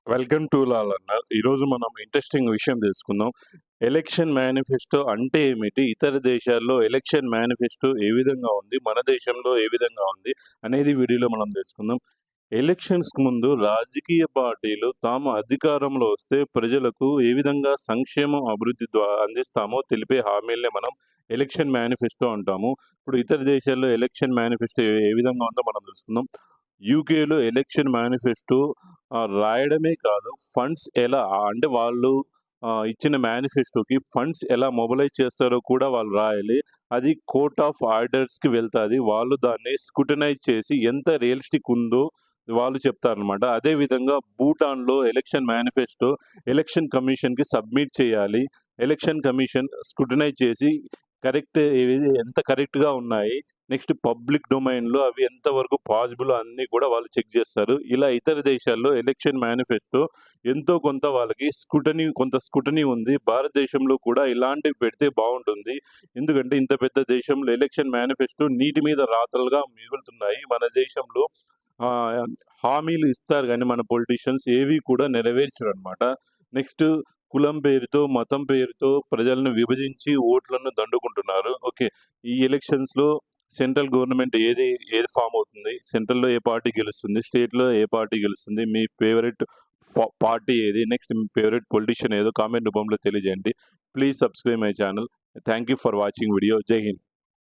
Welcome to లాలన్న. ఈరోజు మనం interesting విషయం తెలుసుకుందాం. ఎలక్షన్ మేనిఫెస్టో అంటే ఏమిటి? ఇతర దేశాల్లో ఎలక్షన్ మేనిఫెస్టో ఏ విధంగా ఉంది? మన దేశంలో ఏ విధంగా ఉంది? అనేది వీడియోలో మనం తెలుసుకుందాం. ఎలక్షన్స్‌కి ముందు రాజకీయ పార్టీలు తాము అధికారంలో వస్తే ప్రజలకు ఏ విధంగా సంక్షేమం, అభివృద్ధి అందిస్తామో తెలిపే హామీలనే మనం ఎలక్షన్ మేనిఫెస్టో అంటాము. ఇప్పుడు ఇతర దేశాల్లో ఎలక్షన్ మేనిఫెస్టో ఏ విధంగా ఉందో మనం తెలుసుకుందాం. యూకేలో ఎలక్షన్ మేనిఫెస్టో రాయడమే కాదు, ఫండ్స్ ఎలా అంటే వాళ్ళు ఇచ్చిన మేనిఫెస్టోకి ఫండ్స్ ఎలా మొబిలైజ్ చేస్తారో కూడా వాళ్ళు రాయాలి. అది కోర్ట్ ఆఫ్ ఆర్డర్స్‌కి వెళ్తాది. వాళ్ళు దాన్ని స్క్రూటనైజ్ చేసి ఎంత రియలిస్టిక్ ఉందో వాళ్ళు చెప్తారనమాట. అదే విధంగా భూటాన్‌లో ఎలక్షన్ మేనిఫెస్టో ఎలక్షన్ కమిషన్‌కి సబ్మిట్ చేయాలి. ఎలక్షన్ కమిషన్ స్క్రూటనైజ్ చేసి ఎంత కరెక్ట్‌గా ఉన్నాయి. నెక్స్ట్ పబ్లిక్ డొమైన్‌లో అవి ఎంతవరకు పాజిబుల్ అన్నీ కూడా వాళ్ళు చెక్ జేస్తారు. ఇలా ఇతర దేశాల్లో ఎలక్షన్ మేనిఫెస్టో ఎంతో కొంత వాళ్ళకి కొంత స్క్రూటనీ ఉంది. భారతదేశంలో కూడా ఇలాంటివి పెడితే బావుంటుంది. ఎందుకంటే ఇంత పెద్ద దేశంలో ఎలక్షన్ మేనిఫెస్టో నీటి మీద రాతలుగా మిగులుతున్నాయి. మన దేశంలో ఆహ్, హామీలు ఇస్తారు గానీ మన పొలిటీషియన్స్ ఏవి కూడా నెరవేర్చరనమాట. నెక్స్ట్ కులం పేరుతో, మతం పేరుతో ప్రజలను విభజించి ఓట్లను దండుకుంటున్నారు. ఓకే. ఈ ఎలక్షన్స్‌లో సెంట్రల్ గవర్నమెంట్ ఏది ఫార్మ్ అవుతుంది? సెంట్రల్‌లో ఏ పార్టీ గెలుస్తుంది? స్టేట్‌లో ఏ పార్టీ గెలుస్తుంది? మీ ఫేవరెట్ పార్టీ ఏది? నెక్స్ట్ మీ ఫేవరెట్ పొలిటీషియన్ ఏదో కామెంట్ రూపంలో తెలియజేయండి. Please subscribe my channel. Thank you for watching video. జై హింద్.